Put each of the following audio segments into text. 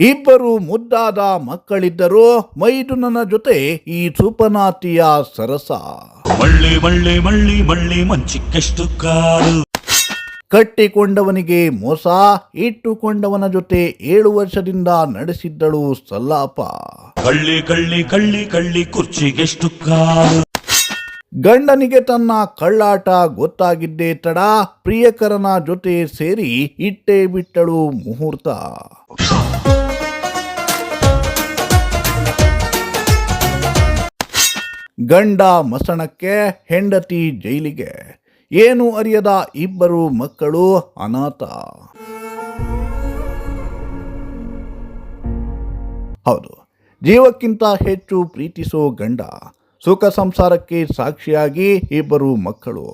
ಇಬ್ಬರು ಮುದ್ದಾದ ಮಕ್ಕಳಿದ್ದರು. ಮೈದುನನ ಜೊತೆ ಈ ಸುಪನಾತಿಯ ಸರಸ. ಮಳ್ಳಿ ಮಳ್ಳಿ ಮಳ್ಳಿ ಮಳ್ಳಿ ಮಂಚಿಕ್ಕೆಷ್ಟು ಕಾಲು. ಕಟ್ಟಿಕೊಂಡವನಿಗೆ ಮೋಸ, ಇಟ್ಟುಕೊಂಡವನ ಜೊತೆ 7 ವರ್ಷದಿಂದ ನಡೆಸಿದ್ದಳು ಸಲ್ಲಾಪ. ಕಳ್ಳಿ ಕಳ್ಳಿ ಕಳ್ಳಿ ಕಳ್ಳಿ ಕುರ್ಚಿಗೆಷ್ಟು ಕಾಲು. ಗಂಡನಿಗೆ ತನ್ನ ಕಳ್ಳಾಟ ಗೊತ್ತಾಗಿದ್ದೇ ತಡ, ಪ್ರಿಯಕರನ ಜೊತೆ ಸೇರಿ ಇಟ್ಟೇ ಬಿಟ್ಟಳು ಮುಹೂರ್ತ. ಗಂಡ ಮಸಣಕ್ಕೆ, ಹೆಂಡತಿ ಜೈಲಿಗೆ. ಏನು ಅರಿಯದ ಇಬ್ಬರು ಮಕ್ಕಳು ಅನಾಥ. ಹೌದು, ಜೀವಕ್ಕಿಂತ ಹೆಚ್ಚು ಪ್ರೀತಿಸೋ ಗಂಡ, ಸುಖ ಸಂಸಾರಕ್ಕೆ ಸಾಕ್ಷಿಯಾಗಿ ಇಬ್ಬರು ಮಕ್ಕಳು,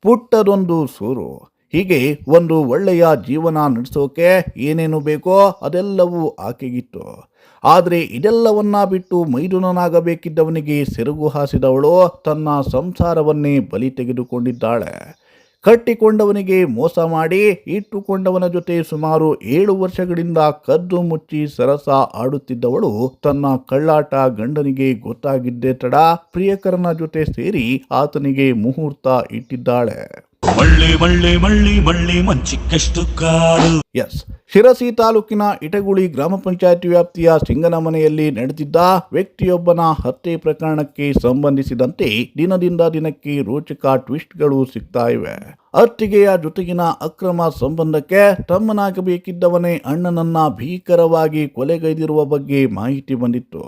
ಪುಟ್ಟದೊಂದು ಸೂರು. ಹೀಗೆ ಒಂದು ಒಳ್ಳೆಯ ಜೀವನ ನಡೆಸೋಕೆ ಏನೇನು ಬೇಕೋ ಅದೆಲ್ಲವೂ ಆಕೆಗಿತ್ತು. ಆದರೆ ಇದೆಲ್ಲವನ್ನ ಬಿಟ್ಟು ಮೈದುನನಾಗಬೇಕಿದ್ದವನಿಗೆ ಸೆರಗು ಹಾಸಿದವಳು ತನ್ನ ಸಂಸಾರವನ್ನೇ ಬಲಿ ತೆಗೆದುಕೊಂಡಿದ್ದಾಳೆ. ಕಟ್ಟಿಕೊಂಡವನಿಗೆ ಮೋಸ ಮಾಡಿ ಇಟ್ಟುಕೊಂಡವನ ಜೊತೆ ಸುಮಾರು 7 ವರ್ಷಗಳಿಂದ ಕದ್ದು ಮುಚ್ಚಿ ಸರಸ ಆಡುತ್ತಿದ್ದವಳು ತನ್ನ ಕಳ್ಳಾಟ ಗಂಡನಿಗೆ ಗೊತ್ತಾಗಿದ್ದೇ ತಡ, ಪ್ರಿಯಕರನ ಜೊತೆ ಸೇರಿ ಆತನಿಗೆ ಮುಹೂರ್ತ ಇಟ್ಟಿದ್ದಾಳೆ. ಮಳ್ಳಿ ಮಳ್ಳಿ ಮಳ್ಳಿ ಮಳ್ಳಿ ಮಂಚಿಕ್ಕೆಷ್ಟು ಕಾಲು. ಎಸ್, ಶಿರಸಿ ತಾಲೂಕಿನ ಇಟಗುಳಿ ಗ್ರಾಮ ಪಂಚಾಯತ್ ವ್ಯಾಪ್ತಿಯ ಸಿಂಗನಮನೆಯಲ್ಲಿ ನಡೆದಿದ್ದ ವ್ಯಕ್ತಿಯೊಬ್ಬನ ಹತ್ಯೆ ಪ್ರಕರಣಕ್ಕೆ ಸಂಬಂಧಿಸಿದಂತೆ ದಿನದಿಂದ ದಿನಕ್ಕೆ ರೋಚಕ ಟ್ವಿಸ್ಟ್ಗಳು ಸಿಗ್ತಾ ಇವೆ. ಅತ್ತಿಗೆಯ ಜೊತೆಗಿನ ಅಕ್ರಮ ಸಂಬಂಧಕ್ಕೆ ತಮ್ಮನಾಗಬೇಕಿದ್ದವನೇ ಅಣ್ಣನನ್ನ ಭೀಕರವಾಗಿ ಕೊಲೆಗೈದಿರುವ ಬಗ್ಗೆ ಮಾಹಿತಿ ಬಂದಿತ್ತು.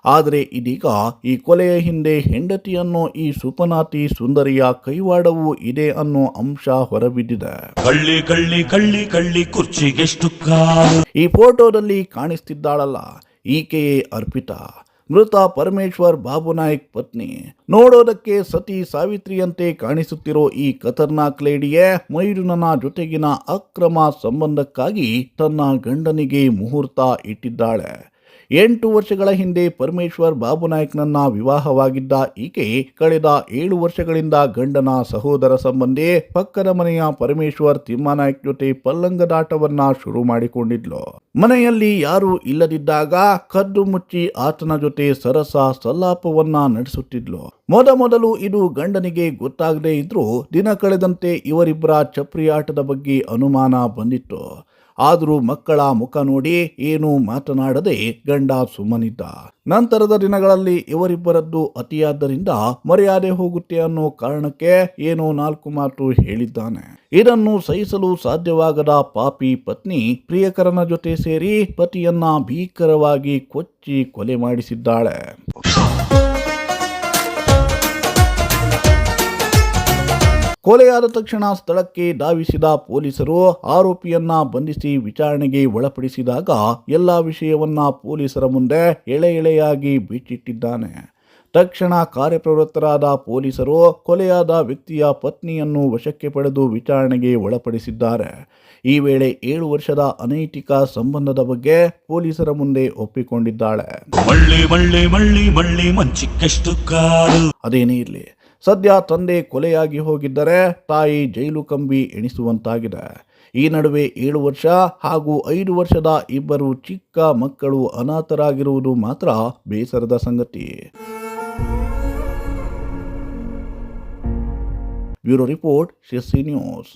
ಆದರೆ ಇದೀಗ ಈ ಕೊಲೆಯ ಹಿಂದೆ ಹೆಂಡತಿಯನ್ನೋ ಈ ಸುಪನಾತಿ ಸುಂದರಿಯ ಕೈವಾಡವೂ ಇದೆ ಅನ್ನೋ ಅಂಶ ಹೊರಬಿದ್ದಿದೆ. ಕಳ್ಳಿ ಕಳ್ಳಿ ಕಳ್ಳಿ ಕಳ್ಳಿ ಕುರ್ಚಿಗೆಷ್ಟು ಕಾಲು. ಈ ಫೋಟೋದಲ್ಲಿ ಕಾಣಿಸ್ತಿದ್ದಾಳಲ್ಲ, ಈಕೆಯೇ ಅರ್ಪಿತಾ, ಮೃತ ಪರಮೇಶ್ವರ್ ಬಾಬುನಾಯ್ಕ್ ಪತ್ನಿ. ನೋಡೋದಕ್ಕೆ ಸತಿ ಸಾವಿತ್ರಿಯಂತೆ ಕಾಣಿಸುತ್ತಿರೋ ಈ ಖತರ್ನಾಕ್ ಲೇಡಿಯೇ ಮೈದುನನ ಜೊತೆಗಿನ ಅಕ್ರಮ ಸಂಬಂಧಕ್ಕಾಗಿ ತನ್ನ ಗಂಡನಿಗೆ ಮುಹೂರ್ತ ಇಟ್ಟಿದ್ದಾಳೆ. 8 ವರ್ಷಗಳ ಹಿಂದೆ ಪರಮೇಶ್ವರ್ ಬಾಬುನಾಯ್ಕ್ನನ್ನ ವಿವಾಹವಾಗಿದ್ದ ಈಕೆ ಕಳೆದ 7 ವರ್ಷಗಳಿಂದ ಗಂಡನ ಸಹೋದರ ಸಂಬಂಧಿ ಪಕ್ಕದ ಮನೆಯ ಪರಮೇಶ್ವರ್ ತಿಮ್ಮನಾಯ್ಕ್ ಜೊತೆ ಪಲ್ಲಂಗದಾಟವನ್ನ ಶುರು ಮಾಡಿಕೊಂಡಿದ್ಲು. ಮನೆಯಲ್ಲಿ ಯಾರೂ ಇಲ್ಲದಿದ್ದಾಗ ಕದ್ದು ಮುಚ್ಚಿ ಆತನ ಜೊತೆ ಸರಸ ಸಲ್ಲಾಪವನ್ನ ನಡೆಸುತ್ತಿದ್ಲು. ಮೊದಲು ಇದು ಗಂಡನಿಗೆ ಗೊತ್ತಾಗದೇ ಇದ್ರೂ ದಿನ ಕಳೆದಂತೆ ಇವರಿಬ್ಬರ ಚಪ್ರಿ ಆಟದ ಬಗ್ಗೆ ಅನುಮಾನ ಬಂದಿತ್ತು. ಆದರೂ ಮಕ್ಕಳ ಮುಖ ನೋಡಿ ಏನೂ ಮಾತನಾಡದೆ ಗಂಡ ಸುಮ್ಮನಿದ್ದ. ನಂತರದ ದಿನಗಳಲ್ಲಿ ಇವರಿಬ್ಬರದ್ದು ಅತಿಯಾದ್ದರಿಂದ ಮರ್ಯಾದೆ ಹೋಗುತ್ತೆ ಅನ್ನೋ ಕಾರಣಕ್ಕೆ ಏನೋ 4 ಮಾತು ಹೇಳಿದ್ದಾನೆ. ಇದನ್ನು ಸಹಿಸಲು ಸಾಧ್ಯವಾಗದ ಪಾಪಿ ಪತ್ನಿ ಪ್ರಿಯಕರನ ಜೊತೆ ಸೇರಿ ಪತಿಯನ್ನ ಭೀಕರವಾಗಿ ಕೊಚ್ಚಿ ಕೊಲೆ ಮಾಡಿಸಿದ್ದಾಳೆ. ಕೊಲೆಯಾದ ತಕ್ಷಣ ಸ್ಥಳಕ್ಕೆ ಧಾವಿಸಿದ ಪೊಲೀಸರು ಆರೋಪಿಯನ್ನ ಬಂಧಿಸಿ ವಿಚಾರಣೆಗೆ ಒಳಪಡಿಸಿದಾಗ ಎಲ್ಲ ವಿಷಯವನ್ನ ಪೊಲೀಸರ ಮುಂದೆ ಎಳೆಯಾಗಿ ಬಿಚ್ಚಿಟ್ಟಿದ್ದಾನೆ. ತಕ್ಷಣ ಕಾರ್ಯಪ್ರವೃತ್ತರಾದ ಪೊಲೀಸರು ಕೊಲೆಯಾದ ವ್ಯಕ್ತಿಯ ಪತ್ನಿಯನ್ನು ವಶಕ್ಕೆ ಪಡೆದು ವಿಚಾರಣೆಗೆ ಒಳಪಡಿಸಿದ್ದಾರೆ. ಈ ವೇಳೆ 7 ವರ್ಷದ ಅನೈತಿಕ ಸಂಬಂಧದ ಬಗ್ಗೆ ಪೊಲೀಸರ ಮುಂದೆ ಒಪ್ಪಿಕೊಂಡಿದ್ದಾಳೆ. ಅದೇನೇ ಇರಲಿ, ಸದ್ಯ ತಂದೆ ಕೊಲೆಯಾಗಿ ಹೋಗಿದ್ದರೆ ತಾಯಿ ಜೈಲು ಕಂಬಿ ಎಣಿಸುವಂತಾಗಿದೆ. ಈ ನಡುವೆ 7 ವರ್ಷ ಹಾಗೂ 5 ವರ್ಷದ ಇಬ್ಬರು ಚಿಕ್ಕ ಮಕ್ಕಳು ಅನಾಥರಾಗಿರುವುದು ಮಾತ್ರ ಬೇಸರದ ಸಂಗತಿ. Bureau report, Sirsi news.